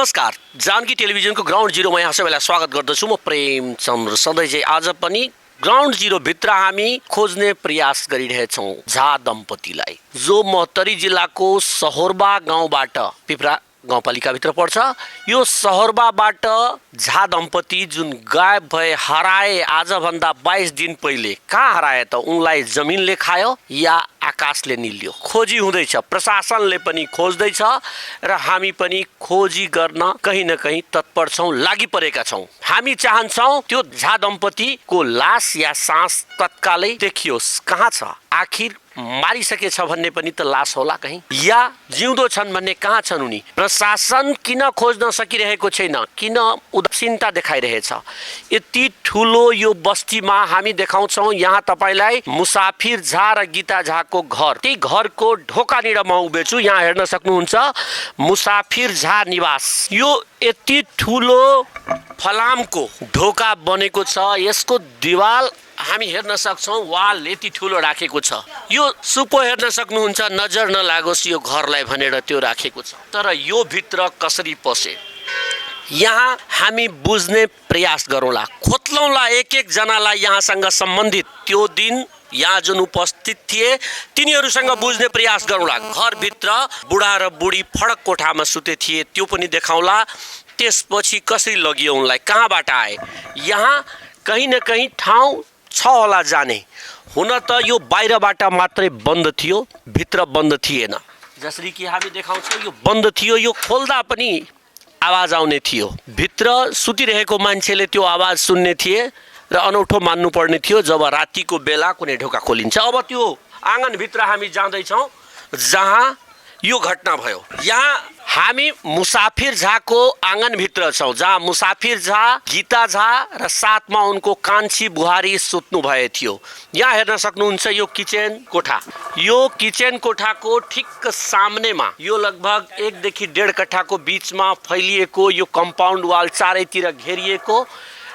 नमस्कार, जानकी टेलिभिजनको ग्राउन्ड जिरोमा यहाँ सबैलाई स्वागत गर्दछु। म प्रेम चन्द्र। सधैँ आज पनि ग्राउन्ड जिरो भित्र हामी खोज्ने प्रयास गरिरहेछौँ झा दम्पतिलाई, जो महोत्तरी जिल्लाको सहोर्बा गाउँबाट, पिप्रा गाउँपालिकाभित्र पर्छ। यो सहोर्बाबाट झा दम्पति जुन गायब भए, हराए आजभन्दा 22 दिन पहिले। कहाँ हराए त? उनलाई जमिनले खायो या आकाशले निल्यो? खोजी हुँदैछ, प्रशासनले पनि खोज्दैछ र हामी पनि खोजी गर्न कहीँ न कहीँ तत्पर छौँ, लागि परेका छौँ। हामी चाहन्छौँ त्यो झा दम्पतिको लास या सास तत्कालै देखियोस्। कहाँ छ? आखिर मारिसकेछ भन्ने पनि त लास होला कहीँ, या जिउँदो छन् भन्ने कहाँ छन् उनी? प्रशासन किन खोज्न सकिरहेको छैन? किन उदासीनता देखाइरहेछ? यति ठुलो यो बस्तीमा हामी देखाउँछौँ यहाँ तपाईँलाई मुसाफिर झा र गीता झाको घर। त्यही घरको ढोकानिर म उभिएको छु। यहाँ हेर्न सक्नुहुन्छ मुसाफिर झा निवास। यो यति ठुलो फलामको ढोका बनेको छ। यसको दिवाल हामी हेर्न सक्छौँ, वाल यति ठुलो राखेको छ। यो सुपो हेर्न सक्नुहुन्छ, नजर नलागोस् यो घरलाई भनेर त्यो राखेको छ। तर यो भित्र कसरी पसे यहाँ हामी बुझ्ने प्रयास गरौँला, खोत्लौँला एक एक जनालाई यहाँसँग सम्बन्धित त्यो दिन यहाँ जुन उपस्थित थिए तिनीहरूसँग बुझ्ने प्रयास गरौँला। घरभित्र बुढा र बुढी फडक कोठामा सुते थिए, त्यो पनि देखाउँला। त्यसपछि कसरी लगियो उनलाई, कहाँबाट आए? यहाँ कहीँ न कहीँ ठाउँ छ होला जाने। हुन त यो बाहिरबाट मात्रै बन्द थियो, भित्र बन्द थिएन। जसरी कि हामी देखाउँछौँ यो बन्द थियो, यो खोल्दा पनि आवाज आउने थियो। भित्र सुतिरहेको मान्छेले त्यो आवाज सुन्ने थिए र अनौठो मान्नुपर्ने थियो जब रातिको बेला कुनै ढोका खोलिन्छ। अब त्यो आँगनभित्र हामी जाँदैछौँ जहाँ यो घटना भयो। यहाँ हामी मुसाफिर झाको आँगनभित्र छौँ, जहाँ मुसाफिर झा, गीता झा र साथमा उनको कान्छी बुहारी सुत्नु भए थियो। यहाँ हेर्न सक्नुहुन्छ यो किचन कोठा। यो किचन कोठाको ठिक्क सामनेमा यो लगभग 1 देखि 1.5 कट्ठाको बिचमा फैलिएको यो कम्पाउन्ड वाल चारैतिर घेरिएको।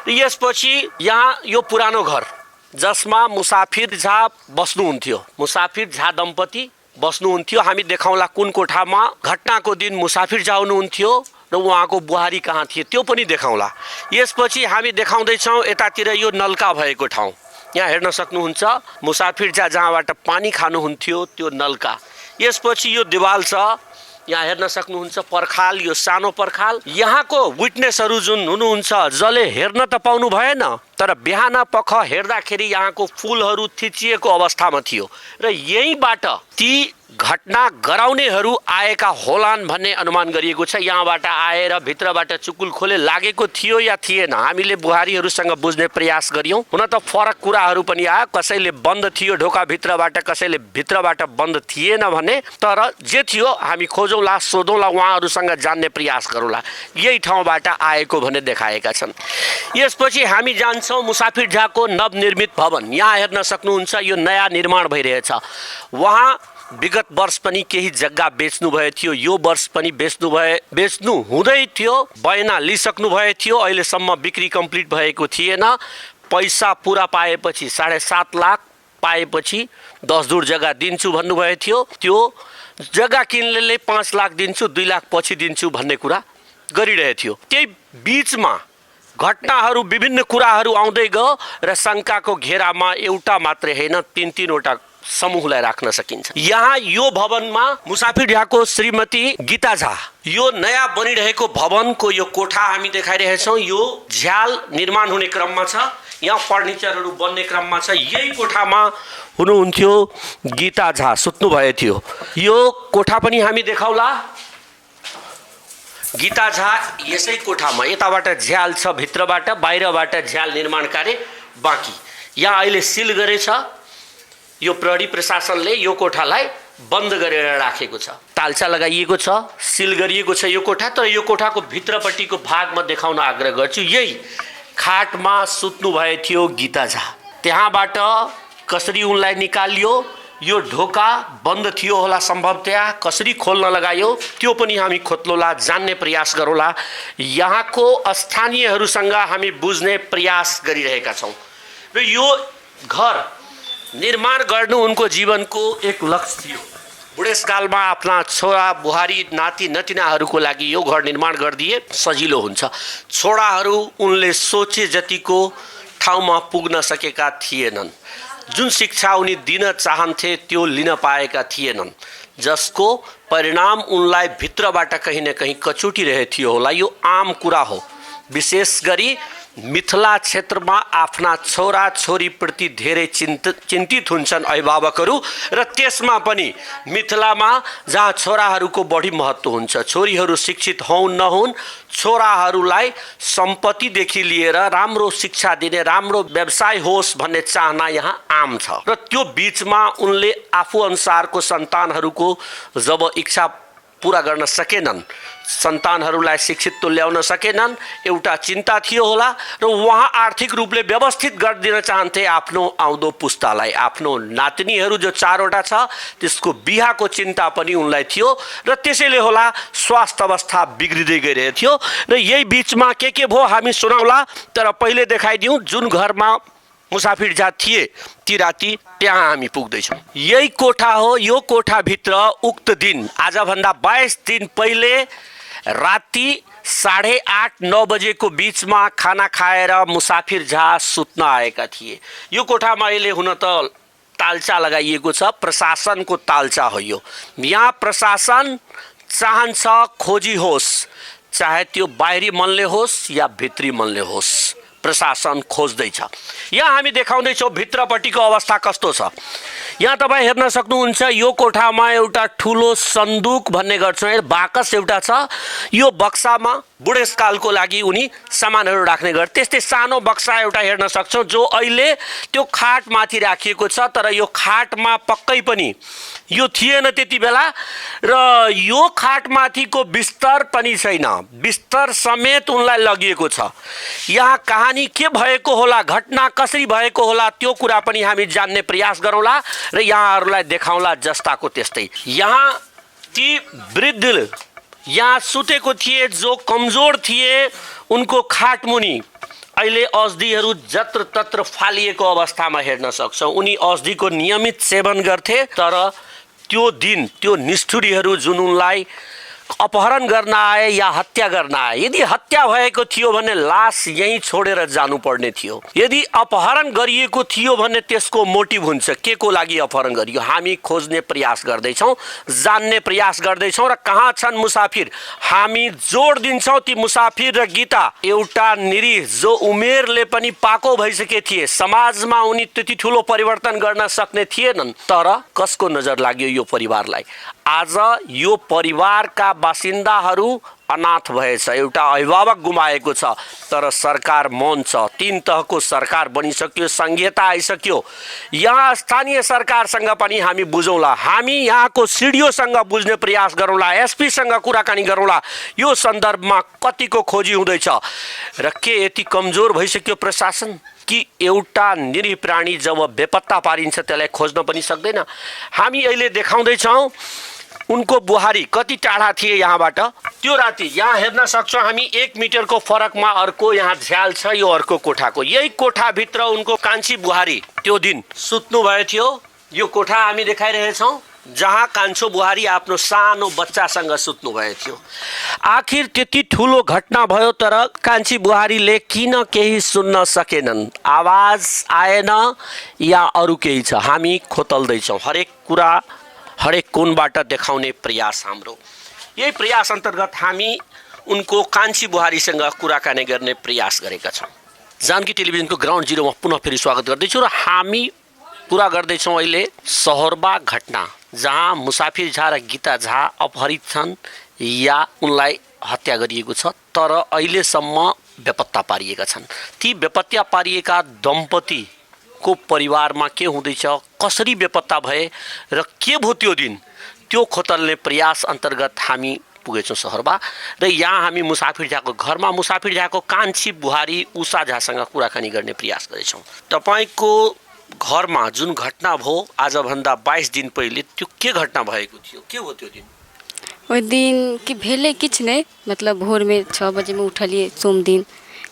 यसपछि यहाँ यो पुरानो घर जसमा मुसाफिर झा बस्नुहुन्थ्यो, मुसाफिर झा दम्पति बस्नुहुन्थ्यो। हामी देखाउँला कुन कोठामा घटनाको दिन मुसाफिर झा हुनुहुन्थ्यो र उहाँको बुहारी कहाँ थिए त्यो पनि देखाउँला। यसपछि हामी देखाउँदैछौँ यतातिर यो नल्का भएको ठाउँ। यहाँ हेर्न सक्नुहुन्छ मुसाफिर झा जहाँबाट पानी खानुहुन्थ्यो त्यो नल्का। यसपछि यो दिवाल छ, यहाँ हेर्न सक्नुहुन्छ पर्खाल, यो सानो पर्खाल। यहाँको विटनेसहरू जुन हुनुहुन्छ जसले हेर्न त पाउनु भएन, तर बिहान पख हेर्दाखेरि यहाँको फुलहरू थिचिएको अवस्थामा थियो र यहीँबाट ती घटना गराउनेहरू आएका होलान् भन्ने अनुमान गरिएको छ। यहाँबाट आएर भित्रबाट चुकुल खोले लागेको थियो या थिएन, हामीले बुहारीहरूसँग बुझ्ने प्रयास गर्यौँ। हुन त फरक कुराहरू पनि आयो, कसैले बन्द थियो ढोका भित्रबाट, कसैले भित्रबाट बन्द थिएन भने। तर जे थियो हामी खोजौँला, सोधौँला, उहाँहरूसँग जान्ने प्रयास गरौँला। यही ठाउँबाट आएको भने देखाएका छन्। यसपछि हामी जान्छौँ मुसाफिर झाको नवनिर्मित भवन। यहाँ हेर्न सक्नुहुन्छ यो नयाँ निर्माण भइरहेछ। उहाँ विगत वर्ष पनि केही जग्गा बेच्नु भयो थियो, यो वर्ष पनि बेच्नु हुँदै थियो, बयना लिइसक्नु भयो थियो। अहिलेसम्म बिक्री कम्प्लिट भएको थिएन। पैसा पुरा पाएपछि 7.5 लाख पाएपछि 10 धुर जग्गा दिन्छु भन्नुभएको थियो। त्यो जग्गा किन्नेले 5 लाख दिन्छु, 2 लाख पछि दिन्छु भन्ने कुरा गरिरहेको थियो। त्यही बिचमा घटनाहरू, विभिन्न कुराहरू आउँदै गयो र शङ्काको घेरामा एउटा मात्रै होइन 3-3 वटा समूहलाई राख्न सकिन्छ। यहाँ यो भवनमा मुसाफिर झाको श्रीमती गीता झा, यो नयाँ बनिरहेको भवनको यो कोठा हामी देखाइरहेछौँ। यो झ्याल निर्माण हुने क्रममा छ, यहाँ फर्निचरहरू बन्ने क्रममा छ। यही कोठामा हुनुहुन्थ्यो गीता झा, सुत्नु भयो थियो। यो कोठा पनि हामी देखाउला। गीता झा यसै कोठामा, यताबाट झ्याल छ भित्रबाट, बाहिरबाट झ्याल निर्माण कार्य बाँकी। यहाँ अहिले सिल गरेछ। यो प्रहरी प्रशासनले यो कोठालाई बन्द गरेर राखेको छ, तालचा लगाइएको छ, सिल गरिएको छ यो कोठा। तर यो कोठाको भित्रपट्टिको भागमा देखाउन आग्रह गर्छु। यही खाटमा सुत्नु भए थियो गीता झा। त्यहाँबाट कसरी उनलाई निकालियो, यो ढोका बन्द थियो होला सम्भवतया, कसरी खोल्न लगायो त्यो पनि हामी खोत्लोला, जान्ने प्रयास गरौँला। यहाँको स्थानीयहरूसँग हामी बुझ्ने प्रयास गरिरहेका छौँ र यो घर निर्माण गर्नु उनको जीवनको एक लक्ष्य थियो। बुढेसकालमा आफ्ना छोरा बुहारी नाति नतिनाहरूको लागि यो घर निर्माण गरिदिए सजिलो हुन्छ। छोराहरू उनले सोचे जतिको ठाउँमा पुग्न सकेका थिएनन्। जुन शिक्षा उनी दिन चाहन्थे त्यो लिन पाएका थिएनन्, जसको परिणाम उनलाई भित्रबाट कहीँ न कहीँ कचुटिरहेको थियो होला। यो आम कुरा हो। विशेष गरी मिथिला क्षेत्रमा आफ्ना छोरा छोरीप्रति धेरै चिन्तित हुन्छन् अभिभावकहरू, र त्यसमा पनि मिथिलामा जहाँ छोराहरूको बढी महत्त्व हुन्छ। छोरीहरू शिक्षित हौन् नहुन्, छोराहरूलाई सम्पत्तिदेखि लिएर राम्रो शिक्षा दिने, राम्रो व्यवसाय होस् भन्ने चाहना यहाँ आम छ। र त्यो बिचमा उनले आफू अनुसारको सन्तानहरूको जब इच्छा पुरा गर्न सकेनन्, सन्तानहरूलाई शिक्षित तुल्याउन सकेनन्, एउटा चिन्ता थियो होला। र उहाँ आर्थिक रूपले व्यवस्थित गरिदिन चाहन्थे आफ्नो आउँदो पुस्तालाई। आफ्नो नातिनीहरू जो 4वटा छ त्यसको बिहाको चिन्ता पनि उनलाई थियो, र त्यसैले होला स्वास्थ्य अवस्था बिग्रिँदै गइरहेको थियो। र यही बिचमा के भयो हामी सुनाउला, तर पहिले देखाइदिउँ जुन घरमा मुसाफिर जहाँ थिए ती राति त्यहाँ हामी पुग्दैछौँ। यही कोठा हो। यो कोठाभित्र उक्त दिन आजभन्दा 22 दिन पहिले राति 8:30-9 बजेको बिचमा खाना खाएर मुसाफिर झा सुत्न आएका थिए। यो कोठामा अहिले हुन त तालचा लगाइएको छ, प्रशासनको तालचा हो यो। यहाँ प्रशासन चाहन्छ खोजी होस्, चाहे त्यो बाहिरी मनले होस् या भित्री मनले होस्, प्रशासन खोज्दैछ। यहाँ हामी देखाउँदैछौँ भित्रपट्टिको अवस्था कस्तो छ। यहाँ तपाईँ हेर्न सक्नुहुन्छ यो कोठामा एउटा ठुलो सन्दुक भन्ने गर्छौँ, बाकस एउटा छ। यो बक्सामा बुढेसकालको लागि उनी सामानहरू राख्ने गर्छ। त्यस्तै सानो बक्सा एउटा हेर्न सक्छौँ जो अहिले त्यो खाटमाथि राखिएको छ, तर यो खाटमा पक्कै पनि यो थिएन त्यति बेला, र यो खाटमाथिको बिस्तर पनि छैन। बिस्तर समेत उनलाई लगिएको छ। यहाँ कहानी के भएको होला, घटना कसरी भएको होला, त्यो कुरा पनि हामी जान्ने प्रयास गरौँला र यहाँहरूलाई देखाउँला जस्ताको त्यस्तै। यहाँ ती वृद्ध यहाँ सुतेको थिए जो कमजोर थिए, उनको खाटमुनि अहिले औषधिहरू जत्रतत्र फालिएको अवस्थामा हेर्न सक्छौँ। उनी औषधिको नियमित सेवन गर्थे, तर त्यो दिन त्यो निष्ठुरीहरू जुन उनलाई अपहरण गर्न आए या हत्या गर्न आए, यदि हत्या भएको थियो भने लास यहीँ छोडेर जानुपर्ने थियो। यदि अपहरण गरिएको थियो भने त्यसको मोटिभ हुन्छ, के को लागि अपहरण गरियो, हामी खोज्ने प्रयास गर्दैछौँ, जान्ने प्रयास गर्दैछौँ। र कहाँ छन् मुसाफिर, हामी जोड दिन्छौँ ती मुसाफिर र गीता। एउटा निरीह जो उमेरले पनि पाको भइसके थिए, समाजमा उनी त्यति ठुलो परिवर्तन गर्न सक्ने थिएनन्, तर कसको नजर लाग्यो यो परिवारलाई। आज यो परिवारका बासिन्दाहरू अनाथ भएछ, एउटा अभिभावक गुमाएको छ, तर सरकार मौन छ। 3 तहको सरकार बनिसक्यो, संघीयता आइसक्यो। यहाँ स्थानीय सरकारसँग पनि हामी बुझौँला, हामी यहाँको सिडिओसँग बुझ्ने प्रयास गरौँला, एसपीसँग कुराकानी गरौँला यो सन्दर्भमा कतिको खोजी हुँदैछ, र के यति कमजोर भइसक्यो प्रशासन कि एउटा निरीह प्राणी जब बेपत्ता पारिन्छ त्यसलाई खोज्न पनि सक्दैन। हामी अहिले देखाउँदैछौँ उनको बुहारी कति टाढा थिए यहाँबाट। त्यो राति यहाँ हेर्न सक्छौँ हामी 1 मिटरको फरकमा अर्को यहाँ झ्याल छ, यो अर्को कोठाको। यही कोठाभित्र उनको कान्छी बुहारी त्यो दिन सुत्नु भयो थियो। यो कोठा हामी देखाइरहेछौँ जहाँ कान्छो बुहारी आफ्नो सानो बच्चासँग सुत्नु भयो थियो। आखिर त्यति ठुलो घटना भयो, तर कान्छी बुहारीले किन केही सुन्न सकेनन्, आवाज आएन या अरू केही छ, हामी खोतल्दैछौँ। हरेक कुरा हरेक कोणबाट देखाउने प्रयास हाम्रो। यही प्रयास अन्तर्गत हामी उनको कान्छी बुहारीसँग कुराकानी गर्ने प्रयास गरेका छौँ। जानकी टेलिभिजनको ग्राउन्ड जिरोमा पुनः फेरि स्वागत गर्दैछु, र हामी कुरा गर्दैछौँ अहिले सहरबा घटना, जहाँ मुसाफिर झा र गीता झा अपहरित छन् या उनलाई हत्या गरिएको छ, तर अहिलेसम्म बेपत्ता पारिएका छन्। ती बेपत्ता पारिएका दम्पति को परिवारमा के हुँदैछ, कसरी बेपत्ता भए र के भयो त्यो दिन, त्यो खोतल्ने प्रयास अन्तर्गत हामी पुगेछौँ सहरबा। र यहाँ हामी मुसाफिर झाको घरमा मुसाफिर झाको कान्छी बुहारी उषा झासँग कुराकानी गर्ने प्रयास गरेछौँ। तपाईँको घरमा जुन घटना भयो आजभन्दा 22 दिन पहिले, त्यो के घटना भएको थियो, के हो त्यो दिन? ओहि दिन कि भेले किछ नहीं, मतलब भोर में 6 बजे में उठलिए। सोम दिन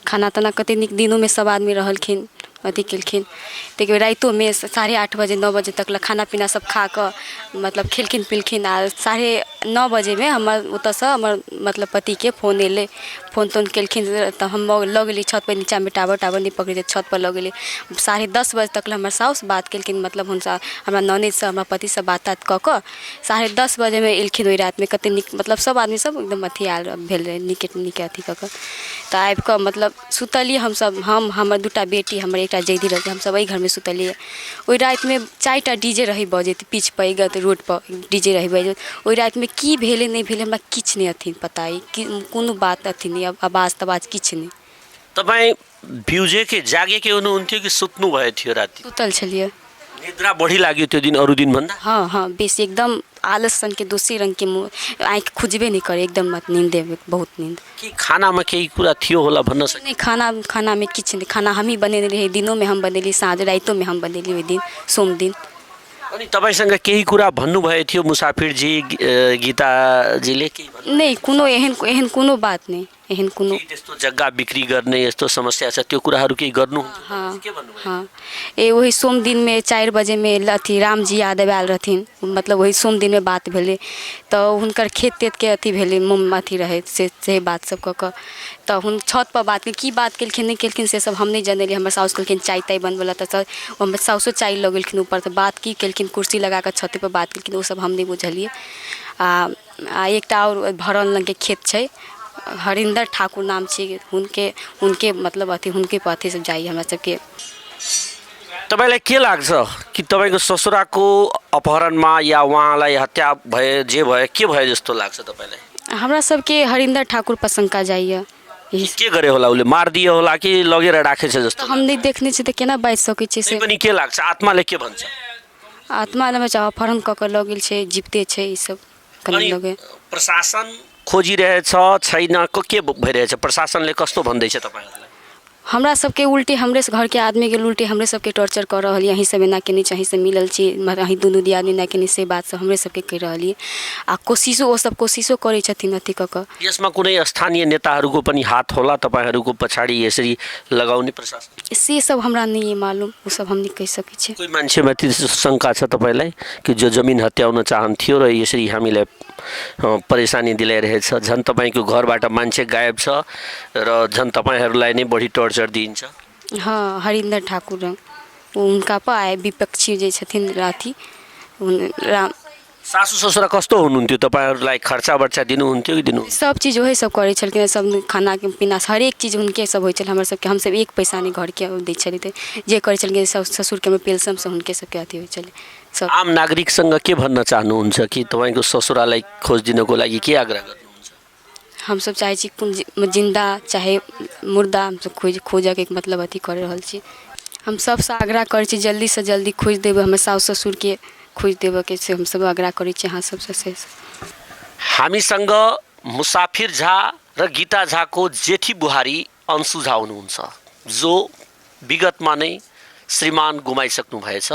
खाना ताना कते निक दिनों में सब आदमी रहलखिन, अथी केलखिन। ताहिके बाद रातिओमे 8:30 बजे 9 बजे तक खाना पीना सब खा कऽ मतलब खेलखिन पिलखिन। आ 9:30 बजेमे हमर ओतऽसँ हमर मतलब पतिके फोन एलै। फोन तोन केलखिन तऽ हम लऽ गेली छतपर, नीचाँमे टावर नहि पकड़ै छै, छतपर लऽ गेली। 10:30 बजे तक हमर साउस बात केलखिन, मतलब हुनका हमरा ननदिसँ हमरा पतिसँ बात कऽ कऽ 10:30 बजेमे एलखिन। ओहि रातिमे कतेक नीक मतलब सब आदमी सब एकदम अथी आयल भेल रहै, नीके अथी कऽ कऽ। तऽ आबि कऽ मतलब सुतलिए हमसब, हम हमर 2टा बेटी हमर एकटा जैधी रहै, हमसब एहि घरमे सुतलिए। ओहि रातिमे 4टा डीजे रहै बजैत, पीछपर गत रोडपर डीजे रहै बजैत। ओहि रातिमे की भेलै नहि भेलै हमरा किछु नहि अथी पता अइ, कोनो बात अथी नहि, आवाज तवाज किछु नहीं। तपाईँ भ्युजेके जागेकै हुनुहुन्थ्यो कि सुत्नु भयो थियो राति? सुतल छलिए। निद्रा बढी लाग्यो त्यो दिन अरू दिन भन्दा? हाँ बेसी एकदम आलस सनके दोसरे रङके मुँह आँखि खुजबे नहीं करे, एकदम मत नींदे बहुत नींद। कि खानामा केही कुरा थियो होला भन्न सक्नु? नहीं खानामे किछु नहीं, खाना हम ही बनेने रही, दिनोमे हम बनेली, साँझ रातिओमे हम बनेली ओहि दिन सोम दिन। अनि तपाईँसँग केही कुरा भन्नुभएको थियो मुसाफिरजी गीताजीले? केही नहीं कोनो एहन कोनो बात नहीं, एहन कोनो त्यस्तो जग्गा बिक्री गर्ने यस्तो समस्या छ त्यो कुराहरू केही गर्नु? हाँ के भन्नुभयो? हाँ वही सोम दिन में 4 बजे में अथी रामजी यादव आयल रहथिन, मतलब वही सोम दिन में बात भेलै। तऽ हुनकर खेत तेत के अथी भेलै, अथी रहै से बात सब कऽ कऽ तऽ हुन छत पर बात की बात केलखिन नहीं केलखिन से सब हम नहीं जनलिए। हमर साउस कहलखिन चाय ताय बनबैला, तऽ हमर साउसो चाय लऽ गेलखिन ऊपर, तऽ बात की केलखिन कुर्सी लगा कऽ छते पर बात केलखिन, ओ सब हम नहीं बुझलिए। आ एकटा और भरल रंग के खेत छै, हरिंदर ठाकुर नाम छै हुनके मतलब अथी हुनके पर अथी सब जाइए हमरा सबके। तपाईलाई के लाग्छ कि तपाईको ससुराको अपहरणमा या उहाँलाई हत्या भए जे भए के भयो जस्तो लाग्छ तपाईलाई? हमरा सबके हरिंदर ठाकुर पर शंका जाइए। के गरे होला, उसले मारिदिए होला कि लगेर राखेछ जस्तो? हम नहीं देखने छी, तऽ केना बाजि सकै छी से? पनि के लाग्छ, आत्माले के भन्छ? आत्माले चाहिँ अपहरण कऽ कऽ लऽ गेल छै, जिप्ते छै, ई सब कनि लगे। प्रशासन खोजिरहेछ छैन, के भइरहेछ? प्रशासनले कस्तो भन्दैछ तपाईहरुलाई? हमरा सबके उल्टे हमरे घर के आदमी के उल्टे हमरे सबके टॉर्चर कर रही, अहीं सब एना केनी अहीं से मिलल छी, अहीं दुनू दियादनी ना केनी से बात सब हमरे सबके कहि रहलिए। आ कोशिशो ओ सब कोशिशो करै छथिन अथी कऽ कऽ। यसमा कुनै स्थानीय नेताहरूको पनि हात होला तपाईहरुको पछाडि यसरी लगाउने प्रशासन? से सब हमरा नहीं मालूम, वो सब हम नहीं कहि सकै छी। कोही मान्छेमाथि शंका छ तपाईलाई कि जो जमिन हत्याउन चाहन्थ्यो र यसरी हामीलाई परेशानी दिलाइरहेछ, झन् तपाईको घरबाट मान्छे गायब छ र झन् तपाईहरुलाई नै बढी टर्चर दिन्छ? हाँ हरिंदर ठाकुर उनका पर आए विपक्षी जे छथिन राथी राम। सासू ससुरा कस्तो हुनुहुन्थ्यो? तपाईहरुलाई खर्चा बर्चा दिनुहुन्थ्यो कि दिनु? सब चीज वही सब करै छलखिन, सब खाना पीना हरेक चीज हुनके सब होइ छल। हमर सबके हम सब एक पैसा नहीं घर के दै छलिए, जे करै छलखिन ससुर के पेंशन से हुनके सबके अथी होइ छले। सब आम नागरिकसँग के भन्न चाहनुहुन्छ कि तपाईको ससुरालाई खोज दिनको लागि के आग्रह गर्नुहुन्छ? हम सब चाहे छी जिंदा चाहे मुर्दा हम सब खोजऽ के मतलब अथी कर रहल छी। हम सबसे आग्रह करै छी जल्दी से जल्दी खोज देबै, हमर साउस ससुर के खोज देबै के से हम सब आग्रह करै छी अहाँ सबसे। से हामीसँग मुसाफिर झा र गीता झाको जेठी बुहारी अंशु झा हुनुहुन्छ, जो विगतमा नै श्रीमान गुमाइसक्नु भएछ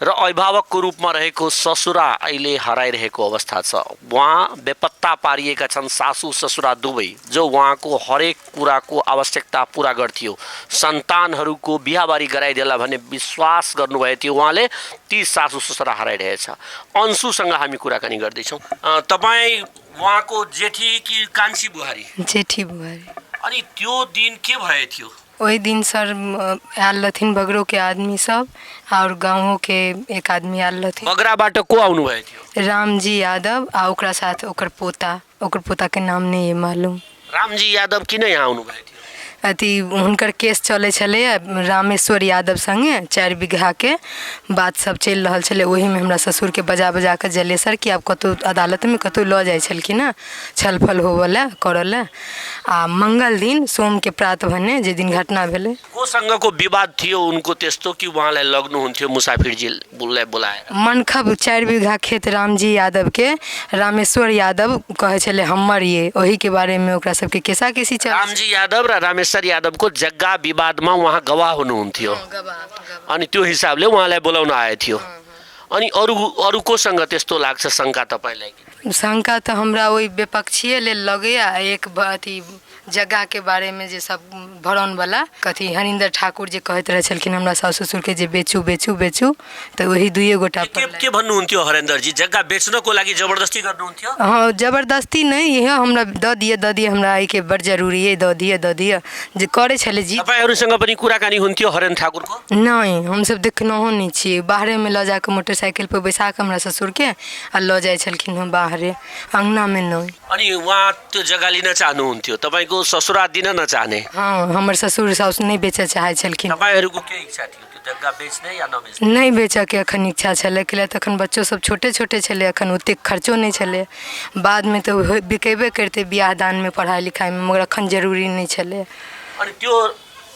र अभिभावकको रूपमा रहेको ससुरा अहिले हराइरहेको अवस्था छ। उहाँ बेपत्ता पारिएका छन्, सासू ससुरा दुवै, जो उहाँको हरेक कुराको आवश्यकता पुरा गर्थ्यो। सन्तानहरूको बिहाबारी गराइदेला भन्ने विश्वास गर्नुभएको थियो उहाँले, ती सासू ससुरा हराइरहेछ। अंशुसँग हामी कुराकानी गर्दैछौँ। तपाईँ उहाँको जेठी कि कान्छी बुहारी? जेठी बुहारी। अनि त्यो दिन के भए थियो? वही दिन सर आयल रहथिन बगरो के आदमी सब और गाँवों के एक आदमी आयल रहथिन। बगराबाट को आउनु भयो थियो? रामजी यादव आ ओकरा साथ ओकर पोता के नाम नहीं है मालूम। रामजी यादव किन यहाँ आउनु भयो थियो? अथी हुनकर केस चले छले रामेश्वर यादव संगे 4 बीघा के बात सब चल रहा छले। वही में हमरा ससुर के बजा बजा के जलेसर कि आब कतौ अदालत में कतौ ल जाय छलखिन ना छलफल होवला करला। आ मंगल दिन सोम के प्रात भने जे दिन घटना भेले। कोसँगको विवाद थियो उनको त्यस्तो कि उहाँलाई लग्नु हुन्थ्यो मुसाफिरजी बोलाएर? मनखब 4 बीघा खेत रामजी यादव के रामेश्वर यादव कहे छले हमर ये, वही के बारे में ओकरा सबके केसा केसी चल। रामजी यादव र रामेश्वर यादवको जग्गा विवादमा उहाँ गवाह हुनुहुन्थ्यो अनि त्यो हिसाबले उहाँलाई बोलाउन आए थियो। अनि अरु कोसँग त्यस्तो लाग्छ शंका तपाईलाई? शंका तो हमरा वही विपक्षीय ले लगे। एक अथी जगह के बारे में जे सब भरौन वाला कथी हरिंदर ठाकुर जे कहत रहे छलखिन हमरा सास ससुर के जे बेचू बेचू बेचू तो वही दुइए गोटा के भन्नुहुन्थ्यो हरेन्द्र जी जग्गा बेच्नको लागि जबरदस्ती गर्नुहुन्थ्यो? हाँ जबरदस्ती नहीं यह हमरा द दिए हमरा आई के बड़ जरूरी है द दिए जे करे छले जी। तपाईहरुसँग पनि कुराकानी हुन्थ्यो हरेन्द्र ठाकुरको? नहीं हम सब देखनहो नहीं छी बाहरे में ल जाके मोटरसाइकिल पर बैसा के हमरा ससुर के आ ल जाय छलखिन हम बाहरे अंगना में नहीं। अनि उहाँ त्यो जग्गा लिन चाहनुहुन्थ्यो तपाईको ससुरा दिन नचाहने? हाँ हमर ससुर साउस नहीं बेचे चाहे छलखिन। तपाईहरुको के इच्छा थियो त्यो जग्गा बेच्ने या नबेच्ने? नहीं बेचे के अखन इच्छा छले किला तखन बच्चों सब छोटे छोटे छले अखन ओते खर्चो नहीं छले बाद में तो बिकेबे करते बियाह दान में पढ़ाई लिखाई में मगर अखन जरूरी नहीं छले। अनि त्यो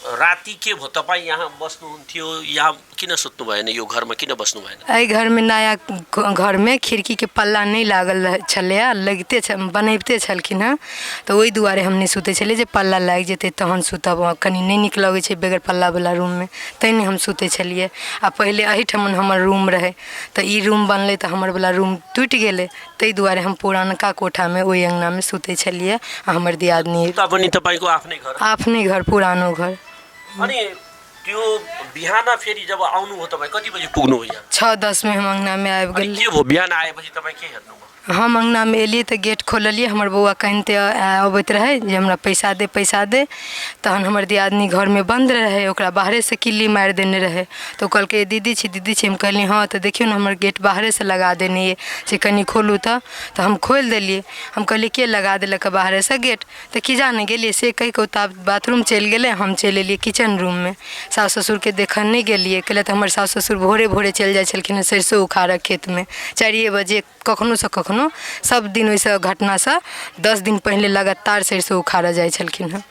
राति के भयो तपाईँ यहाँ बस्नुहुन्थ्यो यहाँ किन सुत्नु भएन यो घरमा किन बस्नु भएन? एहि घर में नया घर में खिड़की के पल्ला नहीं लागल छले लगते बनैबते छलखिन हँ तो ओहि दुआरे हम नहीं सुते छले जे पल्ला लाग जेते तहन सुतब कनी नहीं नीक लगे छै बेगर पल्ला वाला रूम में तैने हम सुते छलिए। आ पहले एहिठमन हमर रूम रहे तो ई रूम बनले तो हमर वाला रूम टूटि गेले तै दुआरे हम पुरानका कोठा में ओहि अंगना में सुते छलिए। हमर दियादनी पनि तपाईको आफ्नै घर पुरानो घर। अनि त्यो बिहान फेरि जब आउनु हो तपाईँ कति बजे पुग्नु हो यहाँ? 6:10 में हम अंगना में आबि गेल। के भयो बिहान आएपछि तपाईँ के हेर्नु? हम अंगना में एलिए तो गेट खोललिए हमर बउआ कहते अबैत रहे जे हमरा पैसा दे तहन हमर दियादनी घर में बंद रहे ओकरा बाहरे से किल्ली मारि देने रहे तो कहलकै दीदी छी हम कहली हाँ तो देखियो ना हमर गेट बाहरे से लगा देने ये से कनी खोलू तो हम खोल देलिए। हम कहली के लगा देलक बाहरे से गेट तो कि जाने गेलिए से कहि के तब बाथरूम चलि गेले हम चलि एलिए किचन रूम में सास ससुर के देखन नहीं गेलिए कैले तो हमर सास ससुर भोरे चलि जाइ छलखिन सरसों उखाड़ऽ खेत में 4 बजे कखनो से कखनो सब दिन वैसे घटना से 10 दिन पहले लगातार सरसों उखाड़ा जाइ छलखिन हँ।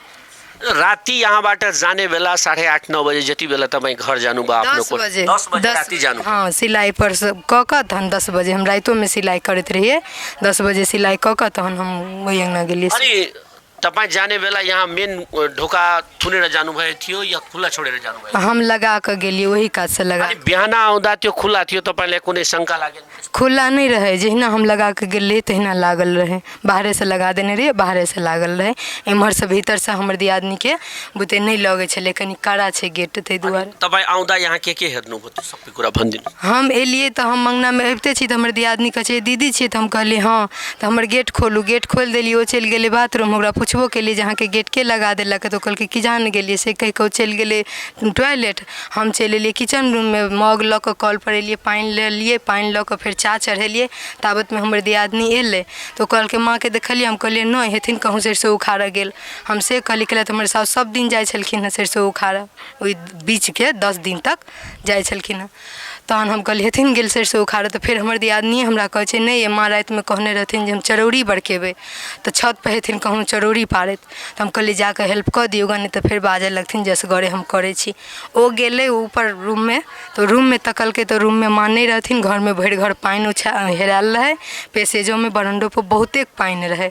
राति यहाँबाट जाने बेला 8:30-9 बजे जति बेला तपाईँ घर जानुभयो आफ्नो 10 बजे राति जानु? हाँ सिलाई पर क क तहन 10 बजे हम रातों में सिलाई करते रहिए 10 बजे सिलाई क क तहन हम वही अंगना गेलिए। अनि तपाईँ जाने बेला यहाँ मेन ढोका थुनेर जानुभएको थियो या खुला छोडेर जानुभयो? हम लगा के गेलिए वही काज से लगा। बिहान आउँदा त्यो खुला थियो तपाईलाई कुनै शंका लागेन? खुला नहीं रहे जहिना हम लगा के गेलिए तहिना लागल रहे बाहरे से लगा देने रहिए बाहरे से लागल रहे एम्हर से भीतर से हमर दियादनी के बुते नहीं लगे छले कनी कड़ा छे गेट तै दुआरे। तपाईँ आउँदा यहाँ के हेर्नु भयो सबै कुरा भनिदिनु? हम एलिए तो हम अंगना में अबिते छी तो हमर दियादनी कहे छै दीदी छी तो हम कहली हाँ तो हमर गेट खोलू गेट खोल देलिए ओ चलि गेले बाथरूम ओकरा पुछबो केलिए जहाँ के गेट के लगा देलक तो कहलकै कि जान गेलिए से कहि के चलि गेले टॉयलेट। हम चलि एलिए किचन रूम में मग ल के कॉल पर एलिए पानी ले लिए पानी ल के फिर चाह चढ़ेलिए ताबत में हमर दियादनी एले तो कहलकै माँ के देखलिए हम कहलिए नहीं हेथिन कहूँ सरसों उखाड़ऽ गेल हम से कहली कहले तो हमर साउस सब दिन जाइ छलखिन हँ सरसों उखाड़ऽ ओहि बीच के 10 दिन तक जाइ छलखिन हँ तहन हम कहलिए हेथिन गेल सरसों उखाड़ऽ तो फिर हमर दियादनी हमरा कहै छै नहीं ये माँ राति में कहने रहथिन जे हम चरौरी बरकेबै तो छत पर हेथिन कहूँ चरौरी पारैत तो हम कहलिए जाके हेल्प कऽ दियौ नहीं तो फिर बाजऽ लगथिन जे असगरे हम करै छी। ओ गेलै ऊपर रूम में तो रूम में तकलकै तो रूम में माँ नहीं रहथिन घर में भरि घर पानि हेरायल रहे पैसेजो में बरंडो पर बहुते पानि रहे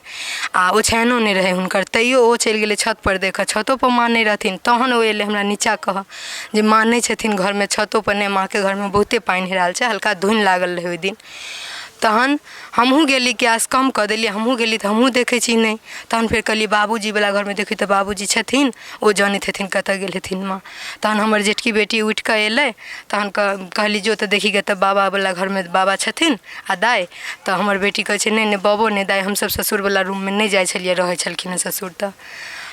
आ ओछानो नहीं रहे हुनकर तैयो ओ चलि गेलै छत पर देखऽ छतो पर माँ नहीं रहथिन तहन ओ एलै हमरा नीचा कहऽ जे माँ नहीं छथिन घर में छतो पर नहीं माँ के घर में बहुते पानि हेरायल छै हल्का धुनि लागल रहे ओहि दिन। तहन हमहूँ गेली गैस कम कऽ देलिए हमहूँ गेली तो हमहूँ देखै छी नहीं तहन फिर कहलिए बाबूजी वाला घर में देखी तो बाबूजी छथिन ओ जानैत हेथिन कतऽ गेल हेथिन माँ। तहन हमर जेठकी बेटी उठि कऽ एलै तहन कहली जो तो देखी गे तऽ बाबा वाला घर में बाबा छथिन आ दाइ तो हमर बेटी कहै छै नहीं बाबो नहीं दाइ हमसब ससुर वाला रूम में नहीं जाइ छलिए रहै छलखिन ससुर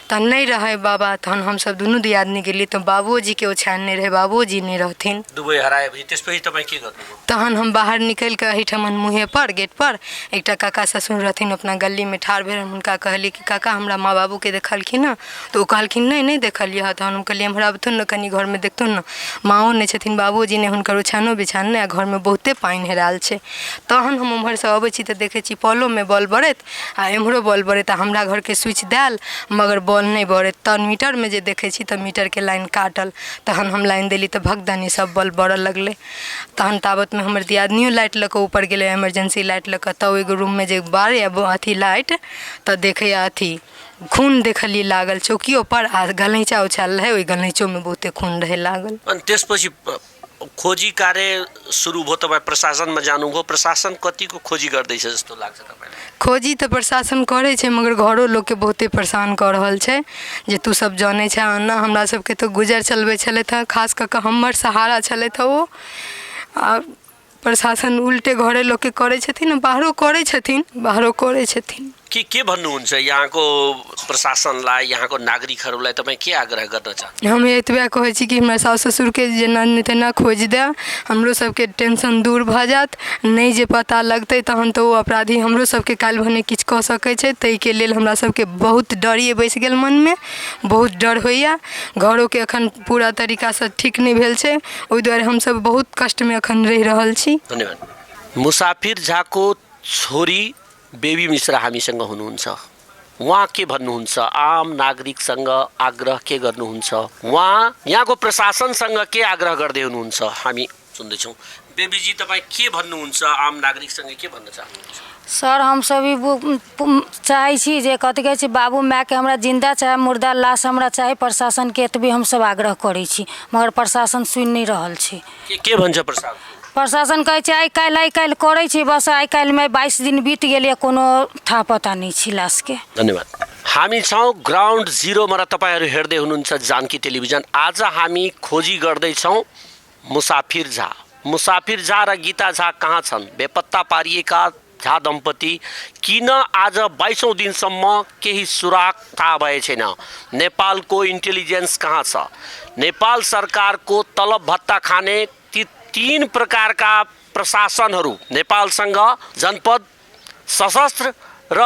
तहन नहीं रहे बाबा तहन हम सब दुनू दियादनी गेली तो बाबूजी के ओछान नहीं रहे बाबूजी नहीं रहथिन दुबई हराएपछि त्यसपछि तपाईँ के गर्नुभयो? तहन हम बाहर निकल के एहिठमन मुँहे पर गेट पर एकटा काका ससुर रहथिन अपना गली में ठाढ़ भेल हुनका कहली कि काका हमरा माँ बाबू के देखलखिन हँ तो ओ कहलखिन नहीं देखलिए हँ तहन हम कहलिए हमरा अबथुन न कनी घर में देखथुन न माँओ नहीं छथिन बाबूजी नहीं हुनकर ओछानो बिछान नहीं आ घर में बहुते पानि हेरायल छै। तहन हम उम्हर से अबै छी तऽ देखै छी पलो में बॉल बरैत आ एम्हरो बॉल बरैत आ हमरा घर के स्विच देल मगर बॉल नहीं बरैत तहन मीटर में जे देखै छी तऽ मीटर के लाइन काटल तहन हम लाइन देली तऽ भगदनी सब बॉल बरऽ लगलै। तहन ताबत में हमर दियादनियो लाइट लऽ कऽ ऊपर गेलै इमरजेंसी लाइट लऽ कऽ तऽ एगो रूम में जे बारे अथी लाइट तऽ देखै अथी खून देखलिए लागल चौकियो पर आ गलैचा उछाल रहे ओहि गलैचो में बहुते खून रहे लागल। अनि त्यसपछि खोजी कार्य सुरु भयो, तपाईँ प्रशासनमा जानुभयो, प्रशासन कतिको खोजी गर्दैछ जस्तो लाग्छ तपाईँलाई? खोजी तऽ प्रशासन करै छै, मगर घरो लोकके बहुते परेशान कऽ रहल छै जे तू सब जानै छै ना। हमरा सबके तऽ गुजर चलबै छलथि हँ, खास कऽ कऽ हमर सहारा छलथि हँ ओ। आ प्रशासन उल्टे घरे लोकके करै छथिन, बाहरो करै छथिन। के भन्नुहुन्छ यहाँको प्रशासनलाई, यहाँको नागरिकहरूलाई तपाईँ के आग्रह गर्न चाहनुहुन्छ? हम एतबे कहै छी कि हमरा साउस ससुरके जेना तेना खोजि दे, हमरो सबके टेंशन दूर भऽ जायत। नहि जे पता लगतै तहन तऽ ओ अपराधी हमरो सबके काल्हि भने किछु कऽ सकै छै। ताहिके लेल हमरा सबके बहुत डरिए बैसि गेल मनमे, बहुत डर होइए। घरोके एखन पूरा तरीकासँ ठीक नहि भेल छै, ओहि दुआरे हमसब बहुत कष्टमे एखन रहि रहल छी। धन्यवाद। मुसाफिर झाको छोरी बेबी मिश्रा हामीसँग हुनुहुन्छ। उहाँ के भन्नुहुन्छ, आम नागरिकसँग आग्रह के गर्नुहुन्छ, उहाँ यहाँको प्रशासनसँग के आग्रह गर्दै हुनुहुन्छ, हामी सुन्दैछौँ। बेबीजी, तपाईँ के भन्नुहुन्छ, आम नागरिकसँग के भन्न चाहनुहुन्छ? सर, हम सभी चाहै छी जे कथी कहै छै, बाबू मायके हमरा जिंदा चाहे मुर्दा लाश हमरा चाही। प्रशासनके एतबे हमसब आग्रह करै छी, मगर प्रशासन सुनि नहि रहल छै। के भन्छ प्रशासन? प्रशासन कहै छै आइ काल्हि करै छै, बस आइ काल्हिमे 22 दिन बीत गेलै, कोनो थाहा पता नहीं छ लासके। धन्यवाद। हामी छौँ ग्राउन्ड जिरोमा र तपाईँहरू हेर्दै हुनुहुन्छ जानकी टेलिभिजन। आज हामी खोजी गर्दैछौँ मुसाफिर झा र गीता झा कहाँ छन्? बेपत्ता पारिएका झा दम्पति किन आज 22औं दिनसम्म केही सुराग थाहा भए छैन? नेपालको इन्टेलिजेन्स कहाँ छ? नेपाल सरकारको तलब भत्ता खाने ती 3 प्रकारका प्रशासनहरू, नेपालसँग जनपद, सशस्त्र र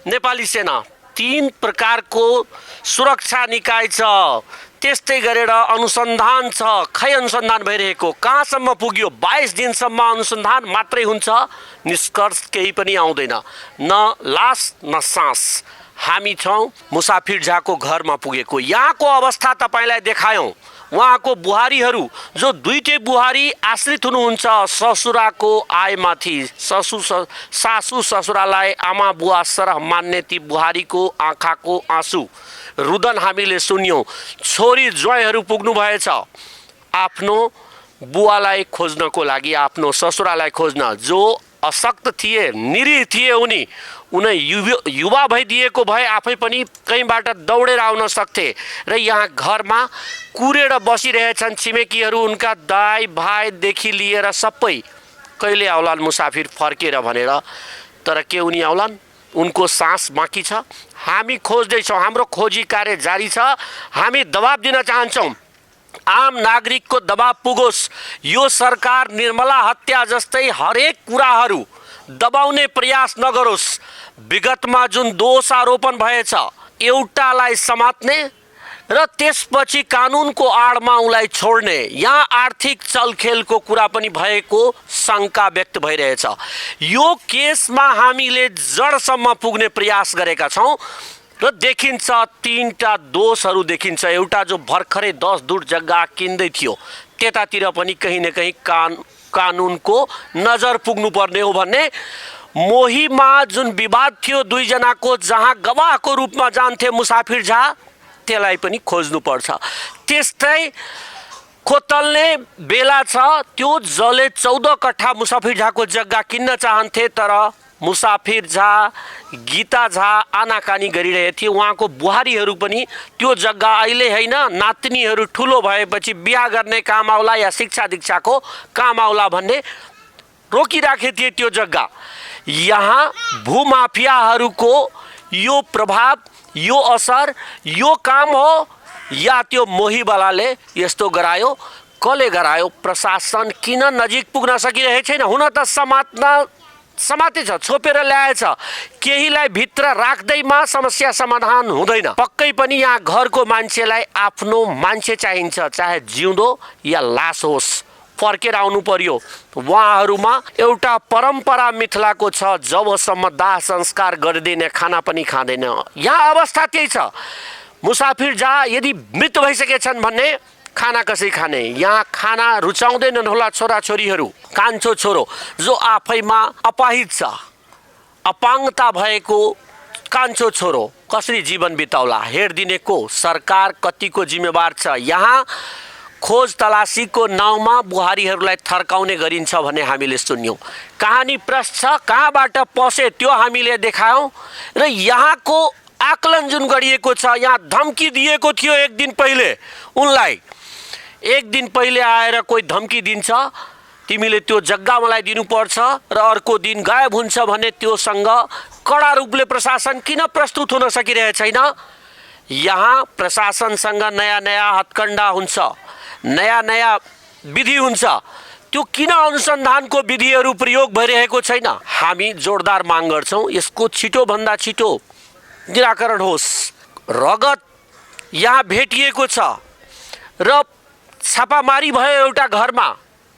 नेपाली सेना, 3 प्रकारको सुरक्षा निकाय छ। त्यस्तै गरेर अनुसन्धान छ। खै अनुसन्धान भइरहेको कहाँसम्म पुग्यो? 22 दिनसम्म अनुसन्धान मात्रै हुन्छ, निष्कर्ष केही पनि आउँदैन, न लास न सास। हामी छौँ मुसाफिर झाको घरमा पुगेको। यहाँको अवस्था तपाईँलाई देखायौँ। उहाँको बुहारीहरू जो 2टै बुहारी आश्रित हुनुहुन्छ ससुराको आयमाथि। सासू ससुरालाई आमा बुवा सरह मान्ने ती बुहारीको आँखाको आँसु रुदन हामीले सुन्यौँ। छोरी ज्वाइँहरू पुग्नु भएछ आफ्नो बुवालाई खोज्नको लागि, आफ्नो ससुरालाई खोज्न। जो अशक्त थिए, निरीह थिए, उनी युवा भइदिएको भए आफै पनि कहीँबाट दौडेर आउन सक्थे र यहाँ घरमा कुरेर बसिरहेछन् छिमेकीहरू, उनका दाइ भाइदेखि लिएर सबै। कहिले आउलान् मुसाफिर फर्केर भनेर, तर के उनी आउलान्? उनको सास बाँकी छ। हामी खोज्दैछौँ, हाम्रो खोजी कार्य जारी छ। हामी दबाब दिन चाहन्छौँ, आम नागरिकको दबाब पुगोस्। यो सरकार निर्मला हत्या जस्तै हरेक कुराहरू दबाउने प्रयास नगरोस्। विगतमा जुन दोष आरोपण भएछ, एउटालाई समात्ने र त्यसपछि कानुनको आडमा उलाई छोड्ने, यहाँ आर्थिक चलखेलको कुरा पनि भएको शङ्का व्यक्त भइरहेछ। यो केसमा हामीले जडसम्म पुग्ने प्रयास गरेका छौँ र देखिन्छ 3टा दोषहरू देखिन्छ। एउटा जो भर्खरै 10 दुर जग्गा किन्दै थियो, त्यतातिर पनि कहीँ न कहीँ कानुनको नजर पुग्नुपर्ने हो भन्ने। मोहीमा जुन विवाद थियो 2 जनाको, जहाँ गवाहको रूपमा जान्थे मुसाफिर झा, त्यसलाई पनि खोज्नुपर्छ। त्यस्तै खोतल्ने बेला छ। त्यो जसले 14 कट्ठा मुसाफिर झाको जग्गा किन्न चाहन्थे, तर मुसाफिर झा, गीता झा आनाकानी गरिरहे थिए। उहाँको बुहारीहरू पनि त्यो जग्गा अहिले होइन, नातिनीहरू ठुलो भएपछि बिहा गर्ने काम आउला या शिक्षा दीक्षाको काम आउला भन्ने रोकिराखे थिए त्यो जग्गा। यहाँ भूमाफियाहरूको यो प्रभाव, यो असर, यो काम हो या त्यो मोहीवालाले यस्तो गरायो? कसले गरायो? प्रशासन किन नजिक पुग्न सकिरहेको छैन? हुन त समातेछ, छोपेर ल्याएछ। केहीलाई भित्र राख्दैमा समस्या समाधान हुँदैन। पक्कै पनि यहाँ घरको मान्छेलाई आफ्नो मान्छे चाहिन्छ, चाहे जिउँदो या लास होस्, फर्केर आउनु पर्यो। उहाँहरूमा एउटा परम्परा मिथिलाको छ, जबसम्म दाह संस्कार गरिदिने खाना पनि खाँदैन। यहाँ अवस्था त्यही छ। मुसाफिर झा यदि मृत्यु भइसकेछन् भन्ने खाना कसरी खाने? यहाँ खाना रुचाउँदैनन् होला छोराछोरीहरू। कान्छो छोरो जो आफैमा अपाहिज छ, अपाङ्गता भएको कान्छो छोरो कसरी जीवन बिताउला? हेरिदिने को? सरकार कतिको जिम्मेवार छ? यहाँ खोज तलासीको नाउँमा बुहारीहरूलाई थर्काउने गरिन्छ भन्ने हामीले सुन्यौँ। कहानी प्रश्न छ, कहाँबाट पसे त्यो हामीले देखायौँ र यहाँको आकलन जुन गरिएको छ, यहाँ धम्की दिएको थियो एक दिन पहिले उनलाई। एक दिन पहिले आएर कोही धम्की दिन्छ, तिमीले त्यो जग्गा मलाई दिनुपर्छ र अर्को दिन गायब हुन्छ भने त्योसँग कडा रूपले प्रशासन किन प्रस्तुत हुन सकिरहेको छैन? यहाँ प्रशासनसँग नयाँ नयाँ हत्कण्डा हुन्छ, नयाँ नयाँ विधि हुन्छ, त्यो किन अनुसन्धानको विधिहरू प्रयोग भइरहेको छैन? हामी जोरदार माग गर्छौँ यसको छिटोभन्दा छिटो निराकरण होस्। रगत यहाँ भेटिएको छ र छापामारी भयो एउटा घरमा,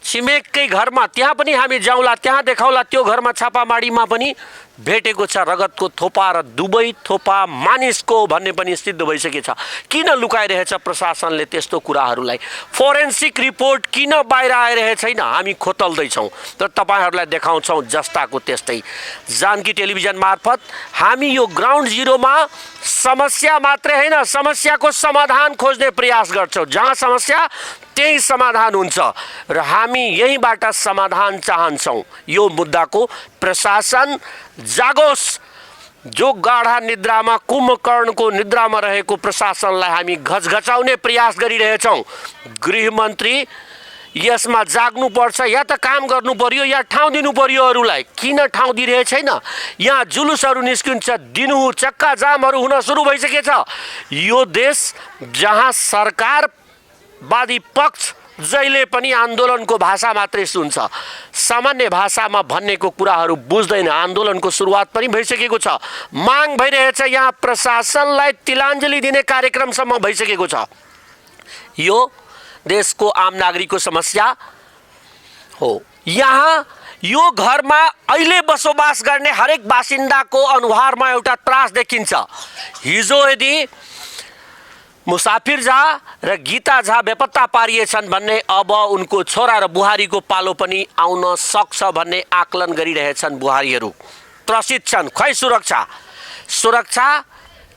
छिमेककै घरमा, त्यहाँ पनि हामी जाउँला, त्यहाँ देखाउला, त्यो घरमा छापामारीमा पनि भेटेको छ रगतको थोपा र दुवै थोपा मानिसको भन्ने पनि सिद्ध भइसकेछ। किन लुकाइरहेछ प्रशासनले त्यस्तो कुराहरूलाई? फोरेन्सिक रिपोर्ट किन बाहिर आइरहेको छैन? हामी खोतल्दैछौँ र तपाईँहरूलाई देखाउँछौँ जस्ताको त्यस्तै। जानकी टेलिभिजन मार्फत हामी यो ग्राउन्ड जिरोमा समस्या मात्रै होइन, समस्याको समाधान खोज्ने प्रयास गर्छौँ। जहाँ समस्या त्यही समाधान हुन्छ र हामी यहीँबाट समाधान चाहन्छौँ। यो मुद्दाको प्रशासन जागोस्। जो गाढा निद्रामा, कुम्भकर्णको निद्रामा रहेको प्रशासनलाई हामी घचघचाउने प्रयास गरिरहेछौँ। गृहमन्त्री यसमा जाग्नुपर्छ, या त काम गर्नु पर्यो या ठाउँ दिनु पर्यो अरूलाई। किन ठाउँ दिइरहेको छैन? यहाँ जुलुसहरू निस्किन्छ, दिनु चक्का जामहरू हुन सुरु भइसकेछ। यो देश जहाँ सरकारवादी पक्ष जहिले पनि आन्दोलनको भाषा मात्रै सुन्छ, सामान्य भाषामा भन्नेको कुराहरू बुझ्दैन। आन्दोलनको सुरुवात पनि भइसकेको छ, माग भइरहेछ, यहाँ प्रशासनलाई तिलाञ्जली दिने कार्यक्रमसम्म भइसकेको छ। यो देशको आम नागरिकको समस्या हो। यहाँ यो घरमा अहिले बसोबास गर्ने हरेक बासिन्दाको अनुहारमा एउटा त्रास देखिन्छ। हिजो यदि मुसाफिर झा र गीता झा बेपत्ता पारिएछन् भन्ने अब उनको छोरा र बुहारीको पालो पनि आउन सक्छ भन्ने आकलन गरिरहेछन् बुहारीहरू। त्रसित छन्। खै सुरक्षा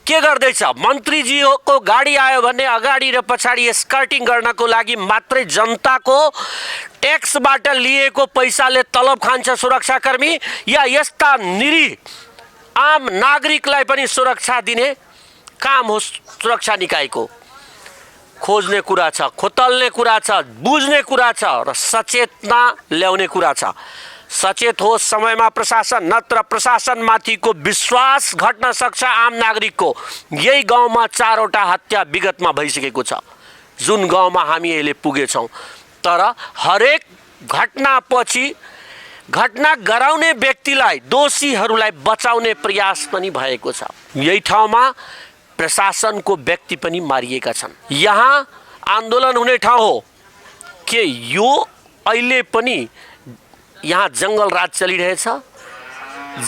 के गर्दैछ? मन्त्रीजीको गाडी आयो भने अगाडि र पछाडि स्कर्टिङ गर्नको लागि मात्रै जनताको ट्याक्सबाट लिएको पैसाले तलब खान्छ सुरक्षाकर्मी, या यस्ता निरी आम नागरिकलाई पनि सुरक्षा दिने काम हो सुरक्षा निकायको? खोज्ने कुरा छ, खोतल्ने कुरा छ, बुझ्ने कुरा छ र सचेतना ल्याउने कुरा छ। सचेत होस् समयमा प्रशासन, नत्र प्रशासनमाथिको विश्वास घट्न सक्छ आम नागरिकको। यही गाउँमा 4वटा हत्या विगतमा भइसकेको छ, जुन गाउँमा हामी अहिले पुगेछौँ। तर हरेक घटनापछि घटना गराउने व्यक्तिलाई, दोषीहरूलाई बचाउने प्रयास पनि भएको छ। यही ठाउँमा प्रशासनको व्यक्ति पनि मारिएका छन्। यहाँ आन्दोलन हुने ठाउँ हो के यो अहिले पनि यहाँ जङ्गल राज चलिरहेछ?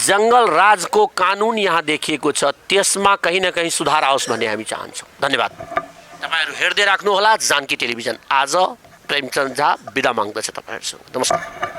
जङ्गल राजको कानुन यहाँ देखिएको छ, त्यसमा कहीँ न कहीँ सुधार आओस् भन्ने हामी चाहन्छौँ। धन्यवाद। तपाईँहरू हेर्दै राख्नुहोला जानकी टेलिभिजन। आज प्रेमचन्द झा बिदा माग्दछ तपाईँहरूसँग। नमस्कार।